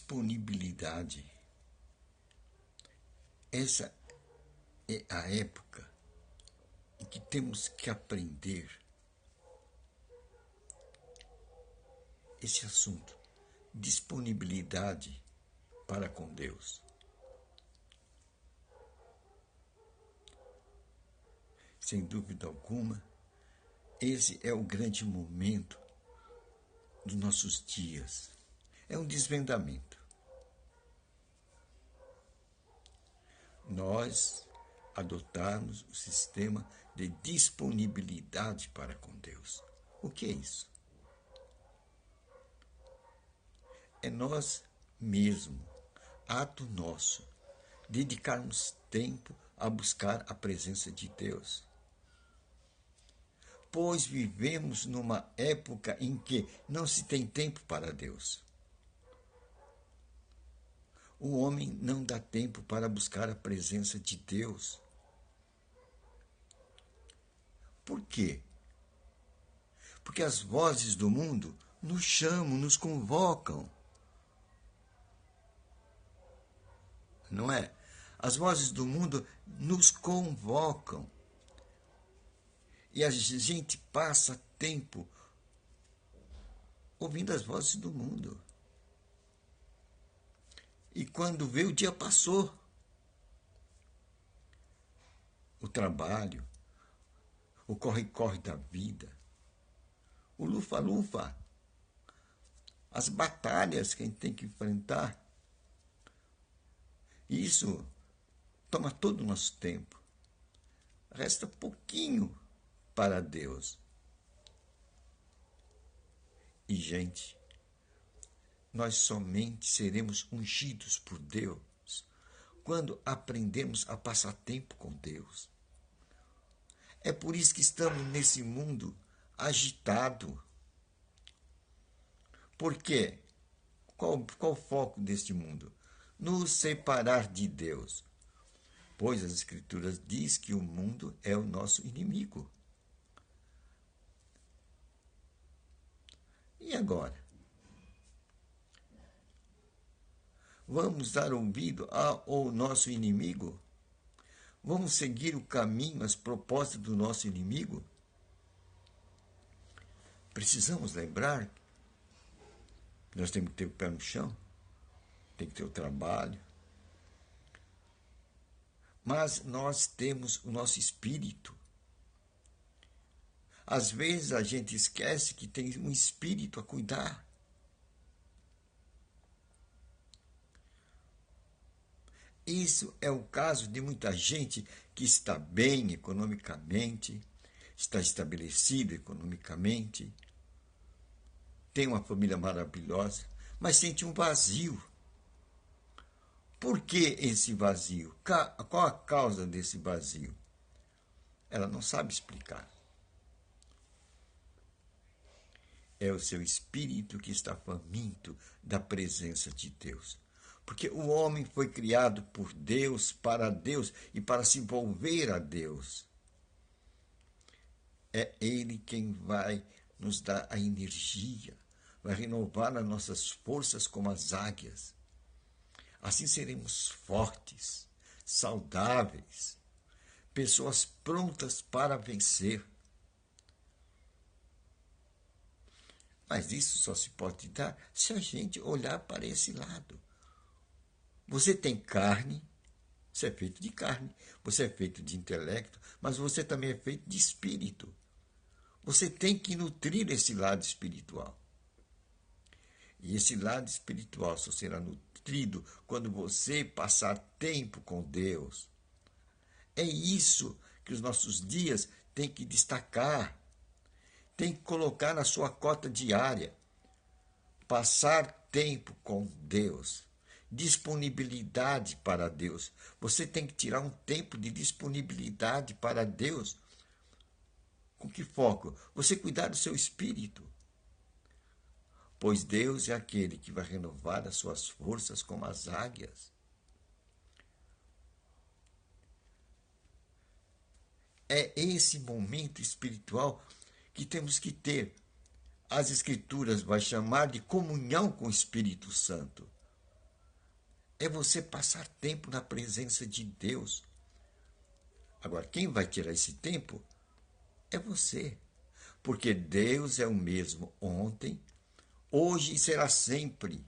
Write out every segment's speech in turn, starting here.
disponibilidade. Essa é a época em que temos que aprender esse assunto, disponibilidade para com Deus. Sem dúvida alguma, esse é o grande momento dos nossos dias. É um desvendamento. Nós adotarmos o sistema de disponibilidade para com Deus. O que é isso? É nós mesmos, ato nosso, dedicarmos tempo a buscar a presença de Deus. Pois vivemos numa época em que não se tem tempo para Deus. O homem não dá tempo para buscar a presença de Deus. Por quê? Porque as vozes do mundo nos chamam, nos convocam. Não é? As vozes do mundo nos convocam. E a gente passa tempo ouvindo as vozes do mundo. E quando vê, o dia passou. O trabalho, o corre-corre da vida, o lufa-lufa, as batalhas que a gente tem que enfrentar. Isso toma todo o nosso tempo. Resta pouquinho para Deus. E, gente, nós somente seremos ungidos por Deus quando aprendemos a passar tempo com Deus. É por isso que estamos nesse mundo agitado. Por quê? Qual o foco deste mundo? Nos separar de Deus. Pois as Escrituras dizem que o mundo é o nosso inimigo. E agora? Vamos dar ouvido ao nosso inimigo? Vamos seguir o caminho, as propostas do nosso inimigo? Precisamos lembrar que nós temos que ter o pé no chão, tem que ter o trabalho. Mas nós temos o nosso espírito. Às vezes a gente esquece que tem um espírito a cuidar. Isso é o caso de muita gente que está bem economicamente, está estabelecido economicamente, tem uma família maravilhosa, mas sente um vazio. Por que esse vazio? Qual a causa desse vazio? Ela não sabe explicar. É o seu espírito que está faminto da presença de Deus. Porque o homem foi criado por Deus, para Deus e para se envolver a Deus. É Ele quem vai nos dar a energia, vai renovar as nossas forças como as águias. Assim seremos fortes, saudáveis, pessoas prontas para vencer. Mas isso só se pode dar se a gente olhar para esse lado. Você tem carne, você é feito de carne, você é feito de intelecto, mas você também é feito de espírito. Você tem que nutrir esse lado espiritual. E esse lado espiritual só será nutrido quando você passar tempo com Deus. É isso que os nossos dias têm que destacar. Tem que colocar na sua cota diária. Passar tempo com Deus. Disponibilidade para Deus. Você tem que tirar um tempo de disponibilidade para Deus. Com que foco? Você cuidar do seu espírito. Pois Deus é aquele que vai renovar as suas forças como as águias. É esse momento espiritual que temos que ter. As Escrituras vai chamar de comunhão com o Espírito Santo. É você passar tempo na presença de Deus. Agora, quem vai tirar esse tempo é você. Porque Deus é o mesmo ontem, hoje e será sempre.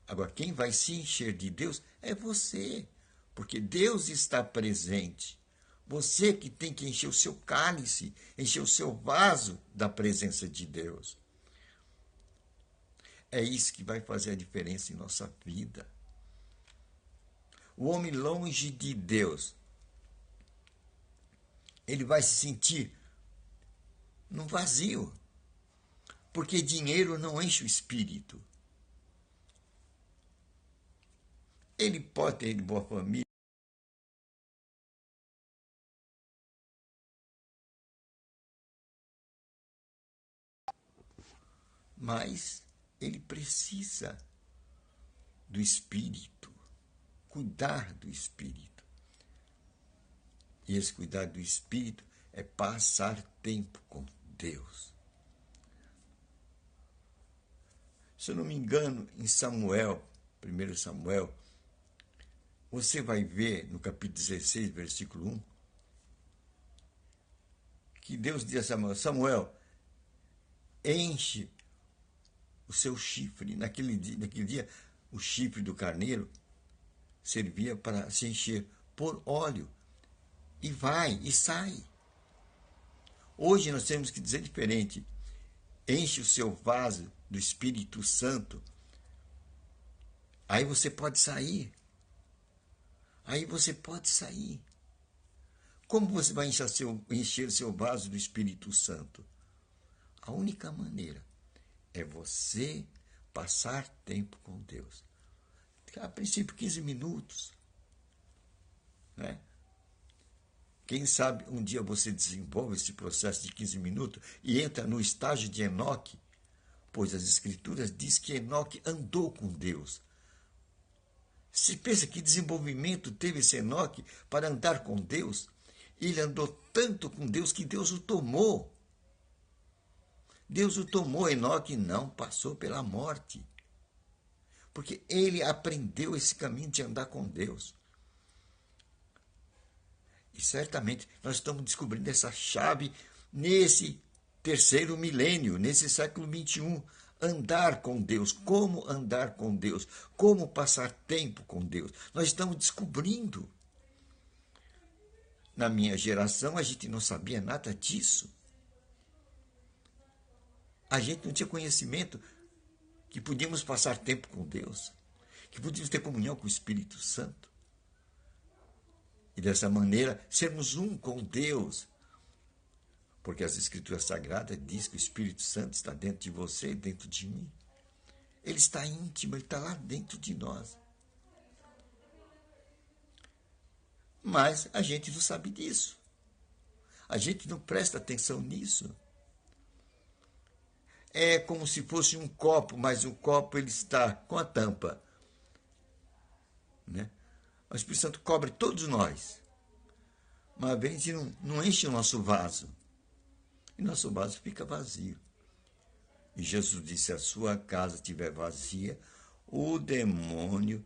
Agora, quem vai se encher de Deus é você. Porque Deus está presente. Você que tem que encher o seu cálice, encher o seu vaso da presença de Deus. É isso que vai fazer a diferença em nossa vida. O homem longe de Deus, ele vai se sentir num vazio, porque dinheiro não enche o espírito. Ele pode ter boa família, mas ele precisa do espírito, cuidar do espírito. E esse cuidar do espírito é passar tempo com Deus. Se eu não me engano, em Samuel, 1 Samuel, você vai ver no capítulo 16, versículo 1, que Deus diz a Samuel, Samuel, enche o seu chifre. Naquele dia, o chifre do carneiro servia para se encher por óleo. E vai, e sai. Hoje nós temos que dizer diferente. Enche o seu vaso do Espírito Santo. Aí você pode sair. Aí você pode sair. Como você vai encher o seu vaso do Espírito Santo? A única maneira é você passar tempo com Deus. A princípio, 15 minutos. Né? Quem sabe um dia você desenvolve esse processo de 15 minutos e entra no estágio de Enoque, pois as Escrituras dizem que Enoque andou com Deus. Se pensa que desenvolvimento teve esse Enoque para andar com Deus? Ele andou tanto com Deus que Deus o tomou. Deus o tomou, Enoque não passou pela morte. Porque ele aprendeu esse caminho de andar com Deus. E certamente nós estamos descobrindo essa chave nesse terceiro milênio, nesse século XXI. Andar com Deus, como andar com Deus, como passar tempo com Deus. Nós estamos descobrindo. Na minha geração, a gente não sabia nada disso. A gente não tinha conhecimento que podíamos passar tempo com Deus, que podíamos ter comunhão com o Espírito Santo. E dessa maneira, sermos um com Deus. Porque as Escrituras Sagradas dizem que o Espírito Santo está dentro de você e dentro de mim. Ele está íntimo, ele está lá dentro de nós. Mas a gente não sabe disso. A gente não presta atenção nisso. É como se fosse um copo, mas o copo ele está com a tampa. Né? O Espírito Santo cobre todos nós. Mas a gente não enche o nosso vaso. E nosso vaso fica vazio. E Jesus disse, se a sua casa estiver vazia, o demônio,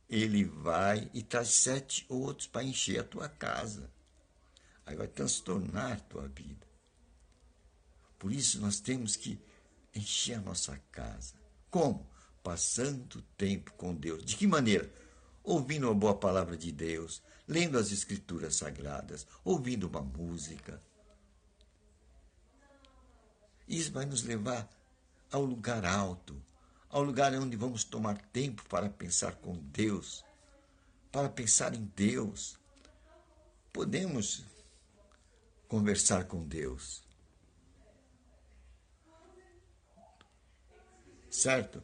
ele vai e traz 7 outros para encher a tua casa. Aí vai transtornar a tua vida. Por isso nós temos que encher a nossa casa. Como? Passando tempo com Deus. De que maneira? Ouvindo uma boa palavra de Deus, lendo as Escrituras Sagradas, ouvindo uma música. Isso vai nos levar ao lugar alto, ao lugar onde vamos tomar tempo para pensar com Deus, para pensar em Deus. Podemos conversar com Deus. Certo?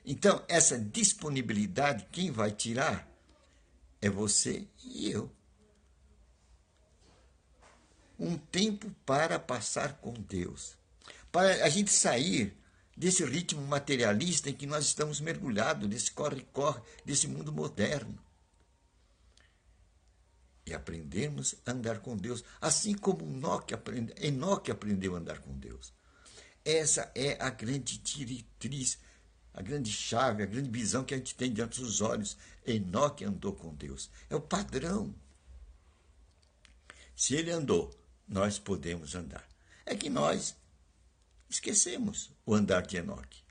Então, essa disponibilidade, quem vai tirar é você e eu. Um tempo para passar com Deus. Para a gente sair desse ritmo materialista em que nós estamos mergulhados, desse corre-corre, desse mundo moderno. E aprendermos a andar com Deus, assim como Enoque aprendeu a andar com Deus. Essa é a grande diretriz a grande chave, a grande visão que a gente tem diante dos olhos. Enoque andou com Deus. É o padrão. Se ele andou, nós podemos andar. É que nós esquecemos o andar de Enoque.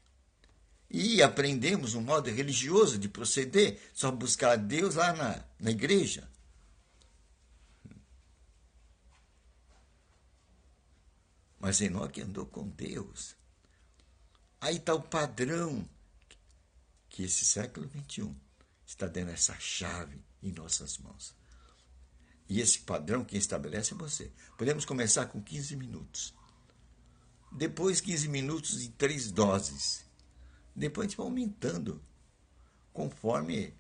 E aprendemos um modo religioso de proceder, só buscar a Deus lá na igreja. Mas Enoque andou com Deus. Aí está o padrão que esse século XXI está dando essa chave em nossas mãos. E esse padrão quem estabelece é você. Podemos começar com 15 minutos. Depois 15 minutos em 3 doses. Depois a gente vai aumentando conforme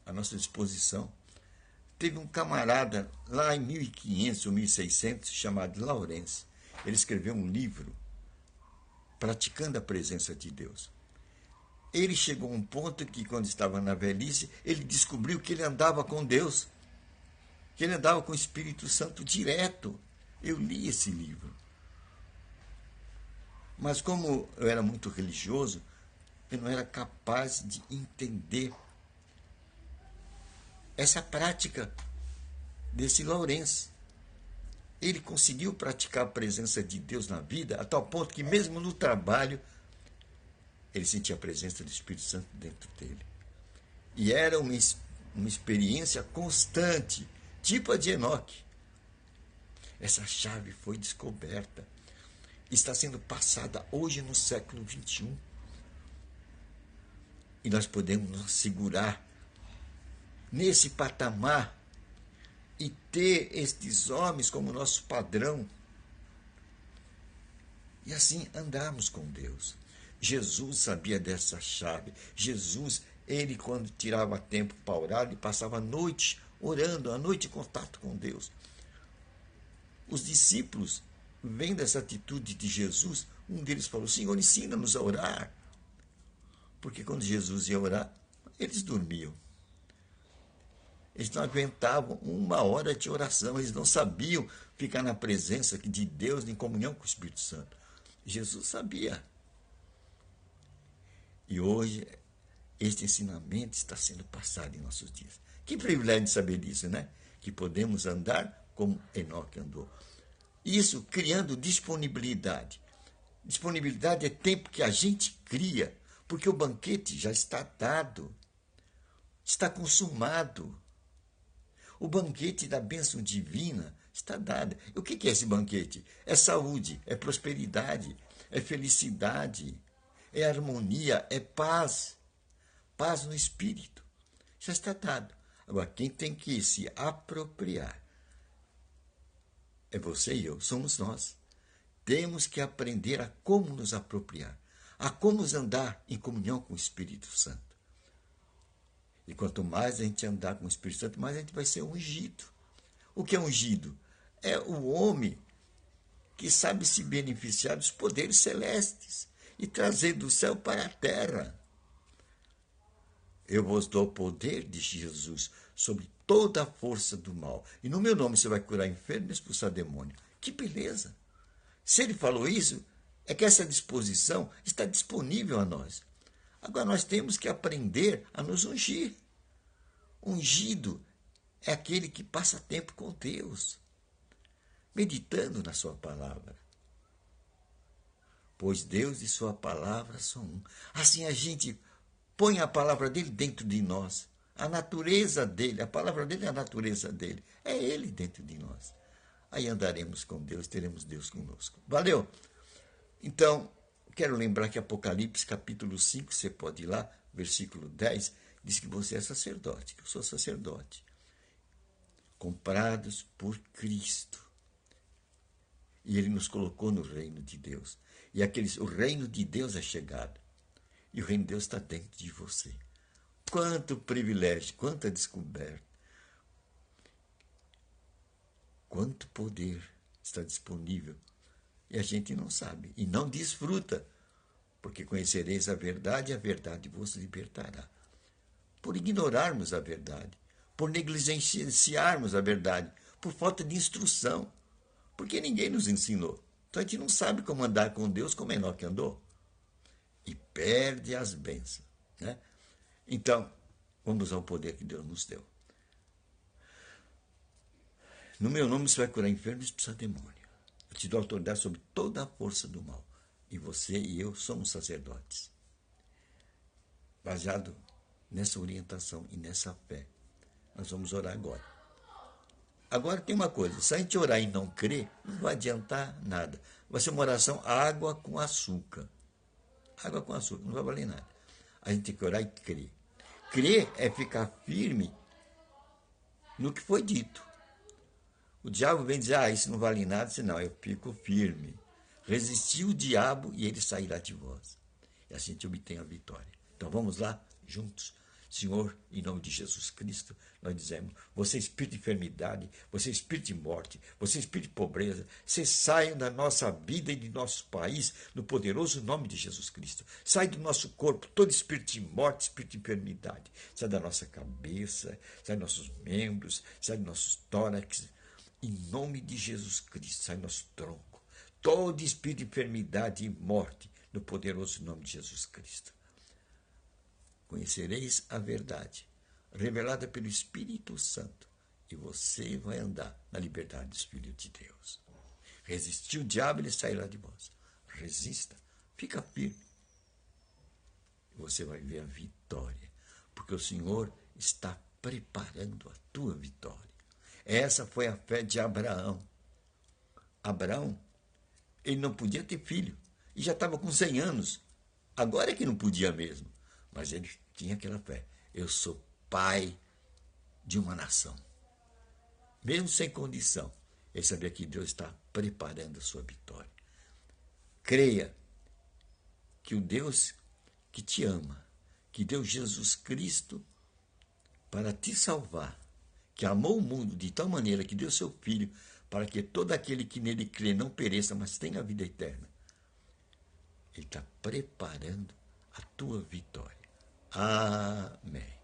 a nossa disposição. Teve um camarada lá em 1500 ou 1600 chamado Laurence. Ele escreveu um livro praticando a presença de Deus. Ele chegou a um ponto que, quando estava na velhice, ele descobriu que ele andava com Deus, que ele andava com o Espírito Santo direto. Eu li esse livro. Mas como eu era muito religioso, eu não era capaz de entender essa prática desse Laurence. Ele conseguiu praticar a presença de Deus na vida a tal ponto que mesmo no trabalho ele sentia a presença do Espírito Santo dentro dele. E era uma experiência constante, tipo a de Enoque. Essa chave foi descoberta. Está sendo passada hoje no século XXI. E nós podemos nos segurar nesse patamar e ter estes homens como nosso padrão. E assim andarmos com Deus. Jesus sabia dessa chave. Jesus, ele quando tirava tempo para orar, ele passava a noite orando, a noite em contato com Deus. Os discípulos, vendo essa atitude de Jesus, um deles falou: Senhor, ensina-nos a orar. Porque quando Jesus ia orar, eles dormiam. Eles não aguentavam 1 hora de oração, eles não sabiam ficar na presença de Deus, em comunhão com o Espírito Santo. Jesus sabia. E hoje, este ensinamento está sendo passado em nossos dias. Que privilégio de saber disso, né? Que podemos andar como Enoque andou. Isso criando disponibilidade. Disponibilidade é tempo que a gente cria, porque o banquete já está dado, está consumado. O banquete da bênção divina está dado. E o que é esse banquete? É saúde, é prosperidade, é felicidade, é harmonia, é paz. Paz no espírito. Já está dado. Agora, quem tem que se apropriar é você e eu, somos nós. Temos que aprender a como nos apropriar, a como andar em comunhão com o Espírito Santo. E quanto mais a gente andar com o Espírito Santo, mais a gente vai ser ungido. O que é ungido? É o homem que sabe se beneficiar dos poderes celestes e trazer do céu para a terra. Eu vos dou o poder, disse Jesus, sobre toda a força do mal. E no meu nome você vai curar enfermo e expulsar demônio. Que beleza! Se ele falou isso, é que essa disposição está disponível a nós. Agora nós temos que aprender a nos ungir. Ungido é aquele que passa tempo com Deus, meditando na sua palavra. Pois Deus e sua palavra são um. Assim a gente põe a palavra dele dentro de nós. A natureza dele, a palavra dele é a natureza dele. É ele dentro de nós. Aí andaremos com Deus, teremos Deus conosco. Valeu? Então, quero lembrar que Apocalipse capítulo 5, você pode ir lá, versículo 10, diz que você é sacerdote, que eu sou sacerdote. Comprados por Cristo. E ele nos colocou no reino de Deus. E o reino de Deus é chegado. E o reino de Deus está dentro de você. Quanto privilégio, quanta descoberta. Quanto poder está disponível. E a gente não sabe. E não desfruta. Porque conhecereis a verdade vos libertará. Por ignorarmos a verdade. Por negligenciarmos a verdade. Por falta de instrução. Porque ninguém nos ensinou. Então a gente não sabe como andar com Deus como Enoque andou. e perde as bênçãos, né? Então, vamos ao poder que Deus nos deu. No meu nome você vai curar enfermos e expulsar demônio. Eu te dou autoridade sobre toda a força do mal. E você e eu somos sacerdotes. Baseado nessa orientação e nessa fé, nós vamos orar agora. Agora tem uma coisa, se a gente orar e não crer, não vai adiantar nada. Vai ser uma oração água com açúcar. Água com açúcar, não vai valer nada. A gente tem que orar e crer. Crer é ficar firme no que foi dito. O diabo vem dizer, isso não vale nada, senão eu fico firme. Resistir o diabo e ele sairá de vós. E assim a gente obtém a vitória. Então vamos lá, juntos. Senhor, em nome de Jesus Cristo, nós dizemos, você espírito de enfermidade, você espírito de morte, você espírito de pobreza, você saiam da nossa vida e do nosso país, no poderoso nome de Jesus Cristo. Sai do nosso corpo todo espírito de morte, espírito de enfermidade. Sai da nossa cabeça, sai dos nossos membros, sai dos nossos tórax. Em nome de Jesus Cristo, sai do nosso tronco. Todo espírito de enfermidade e morte, no poderoso nome de Jesus Cristo. Conhecereis a verdade, revelada pelo Espírito Santo, e você vai andar na liberdade do Filho de Deus. Resistir o diabo, ele sairá de vós. Resista, fica firme. Você vai ver a vitória, porque o Senhor está preparando a tua vitória. Essa foi a fé de Abraão. Abraão, ele não podia ter filho, e já estava com 100 anos. Agora é que não podia mesmo. Mas ele tinha aquela fé. Eu sou pai de uma nação. Mesmo sem condição, ele sabia que Deus está preparando a sua vitória. Creia que o Deus que te ama, que deu Jesus Cristo para te salvar, que amou o mundo de tal maneira que deu seu Filho para que todo aquele que nele crê não pereça, mas tenha a vida eterna. Ele está preparando a tua vitória. Amém.